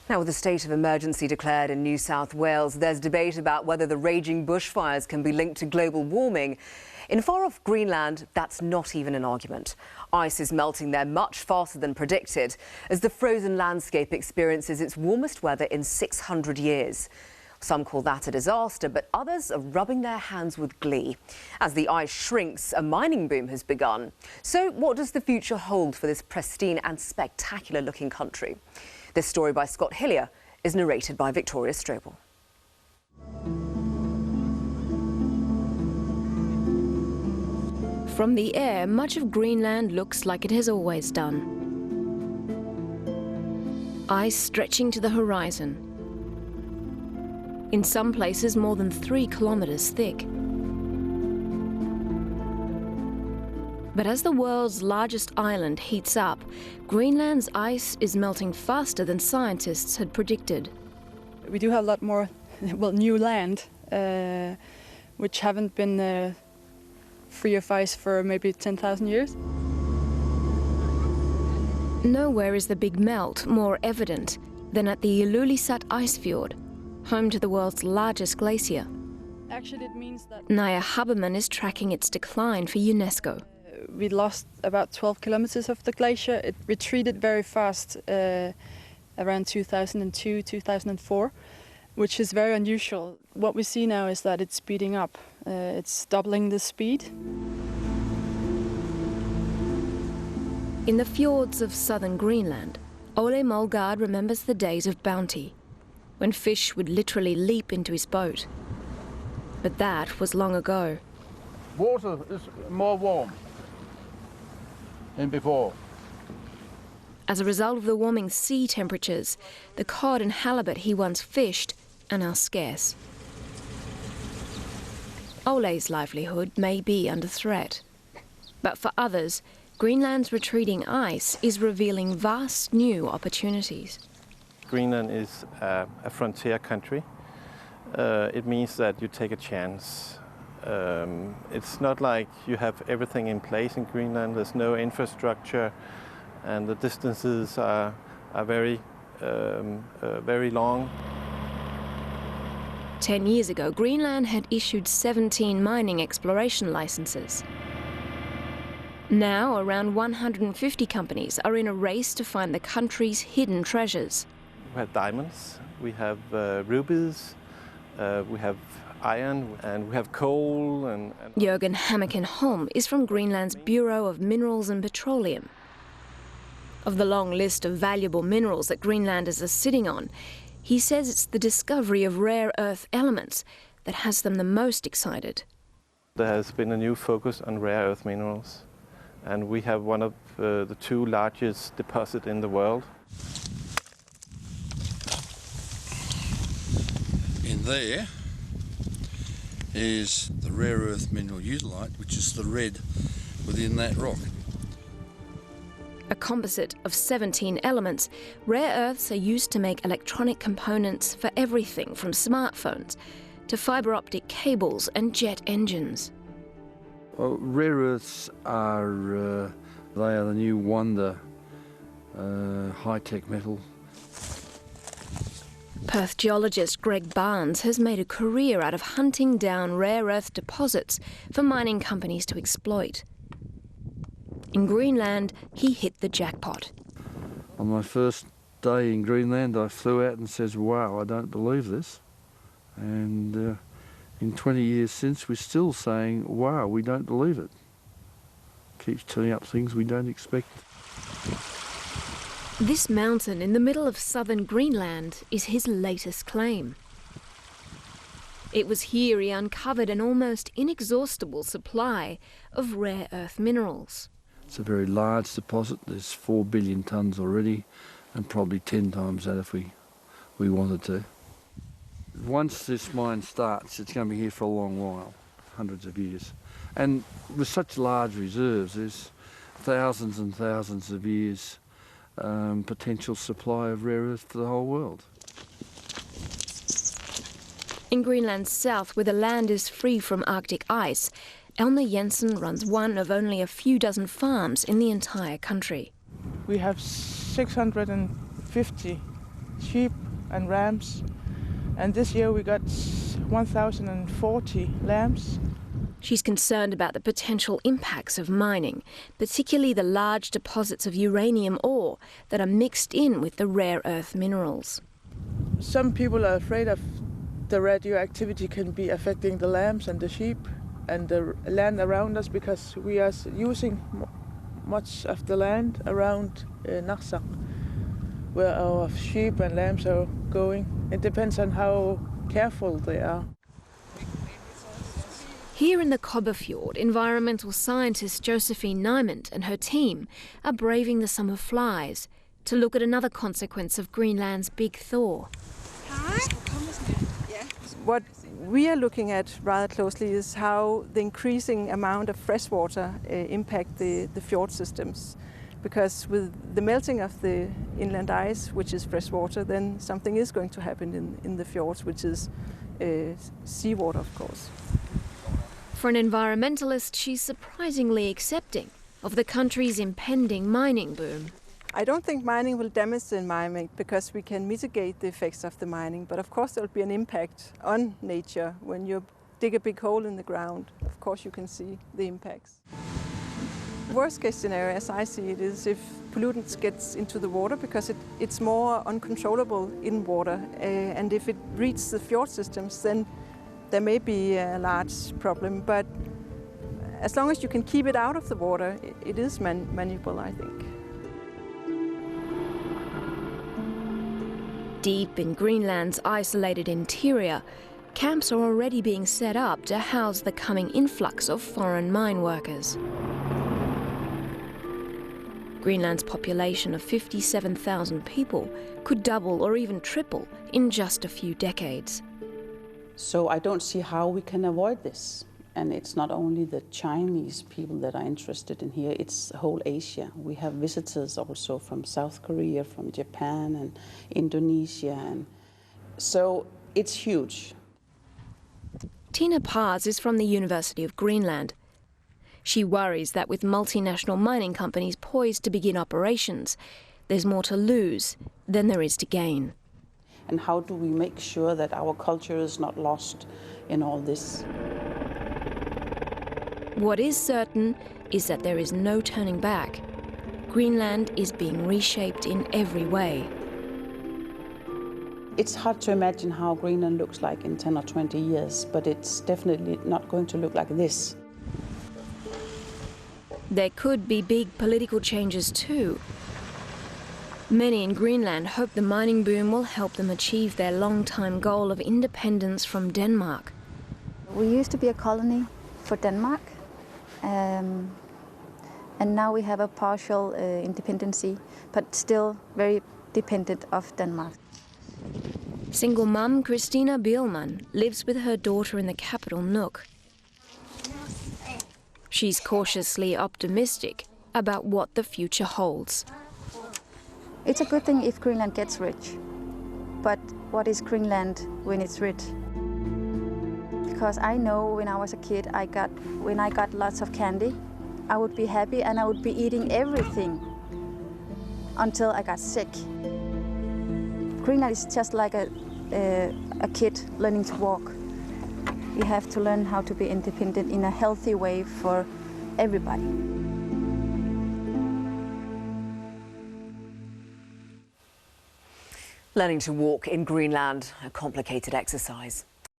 Now, with a state of emergency declared in New South Wales, there's debate about whether the raging bushfires can be linked to global warming. In far-off Greenland, that's not even an argument. Ice is melting there much faster than predicted, as the frozen landscape experiences its warmest weather in 600 years. Some call that a disaster, but others are rubbing their hands with glee. As the ice shrinks, a mining boom has begun. So what does the future hold for this pristine and spectacular-looking country? This story by Scott Hillier is narrated by Victoria Strobel. From the air, much of Greenland looks like it has always done. Ice stretching to the horizon. In some places, more than 3 kilometres thick. But as the world's largest island heats up, Greenland's ice is melting faster than scientists had predicted. We do have a lot more, new land, which haven't been free of ice for maybe 10,000 years. Nowhere is the big melt more evident than at the Ilulissat ice fjord, home to the world's largest glacier. Actually, it means that Naya Haberman is tracking its decline for UNESCO. We lost about 12 kilometers of the glacier. It retreated very fast around 2002, 2004, which is very unusual. What we see now is that it's speeding up. It's doubling the speed. In the fjords of southern Greenland, Ole Molgaard remembers the days of bounty, when fish would literally leap into his boat. But that was long ago. Water is more warm than before. As a result of the warming sea temperatures, the cod and halibut he once fished are now scarce. Ole's livelihood may be under threat. But for others, Greenland's retreating ice is revealing vast new opportunities. Greenland is a frontier country. It means that you take a chance. It's not like you have everything in place in Greenland. There's no infrastructure, and the distances are very long. 10 years ago, Greenland had issued 17 mining exploration licenses. Now, around 150 companies are in a race to find the country's hidden treasures. We have diamonds, we have rubies, we have iron, and we have coal. And Jørgen Hammerken Holm is from Greenland's Bureau of Minerals and Petroleum. Of the long list of valuable minerals that Greenlanders are sitting on, he says it's the discovery of rare earth elements that has them the most excited. There has been a new focus on rare earth minerals, and we have one of the 2 largest deposits in the world. In there is the rare earth mineral eudelite, which is the red within that rock. A composite of 17 elements, rare earths are used to make electronic components for everything from smartphones to fibre optic cables and jet engines. Well, rare earths are they are the new wonder, high-tech metal. Perth geologist Greg Barnes has made a career out of hunting down rare earth deposits for mining companies to exploit. In Greenland, he hit the jackpot. On my first day in Greenland, I flew out and says, "Wow, I don't believe this." And in 20 years since, we're still saying, "Wow, we don't believe it." Keeps turning up things we don't expect. This mountain in the middle of southern Greenland is his latest claim. It was here he uncovered an almost inexhaustible supply of rare earth minerals. It's a very large deposit. There's 4 billion tonnes already, and probably 10 times that if we wanted to. Once this mine starts, it's going to be here for a long while, hundreds of years. And with such large reserves, there's thousands and thousands of years potential supply of rare earth for the whole world. In Greenland's south, where the land is free from Arctic ice, Elna Jensen runs one of only a few dozen farms in the entire country. We have 650 sheep and rams. And this year we got 1,040 lambs. She's concerned about the potential impacts of mining, particularly the large deposits of uranium ore that are mixed in with the rare earth minerals. Some people are afraid of the radioactivity can be affecting the lambs and the sheep and the land around us, because we are using much of the land around Narsaq, where our sheep and lambs are going. It depends on how careful they are. Here in the Cobberfjord, environmental scientist Josephine Nymant and her team are braving the summer flies to look at another consequence of Greenland's big thaw. What we are looking at rather closely is how the increasing amount of freshwater impact the fjord systems. Because with the melting of the inland ice, which is freshwater, then something is going to happen in the fjords, which is seawater, of course. For an environmentalist, she's surprisingly accepting of the country's impending mining boom. I don't think mining will damage the environment because we can mitigate the effects of the mining, but of course there will be an impact on nature. When you dig a big hole in the ground, of course you can see the impacts. Worst case scenario, as I see it, is if pollutants gets into the water, because it's more uncontrollable in water, and if it reaches the fjord systems, then there may be a large problem, but as long as you can keep it out of the water, it is manageable, I think. Deep in Greenland's isolated interior, camps are already being set up to house the coming influx of foreign mine workers. Greenland's population of 57,000 people could double or even triple in just a few decades. So I don't see how we can avoid this. And it's not only the Chinese people that are interested in here, it's whole Asia. We have visitors also from South Korea, from Japan and Indonesia. And so it's huge. Tina Paz is from the University of Greenland. She worries that with multinational mining companies poised to begin operations, there's more to lose than there is to gain. And how do we make sure that our culture is not lost in all this? What is certain is that there is no turning back. Greenland is being reshaped in every way. It's hard to imagine how Greenland looks like in 10 or 20 years, but it's definitely not going to look like this. There could be big political changes too. Many in Greenland hope the mining boom will help them achieve their long-time goal of independence from Denmark. We used to be a colony for Denmark, and now we have a partial independency, but still very dependent of Denmark. Single mum Christina Bielman lives with her daughter in the capital Nuuk. She's cautiously optimistic about what the future holds. It's a good thing if Greenland gets rich, but what is Greenland when it's rich? Because I know when I was a kid, when I got lots of candy, I would be happy and I would be eating everything until I got sick. Greenland is just like a kid learning to walk. You have to learn how to be independent in a healthy way for everybody. Learning to walk in Greenland, a complicated exercise.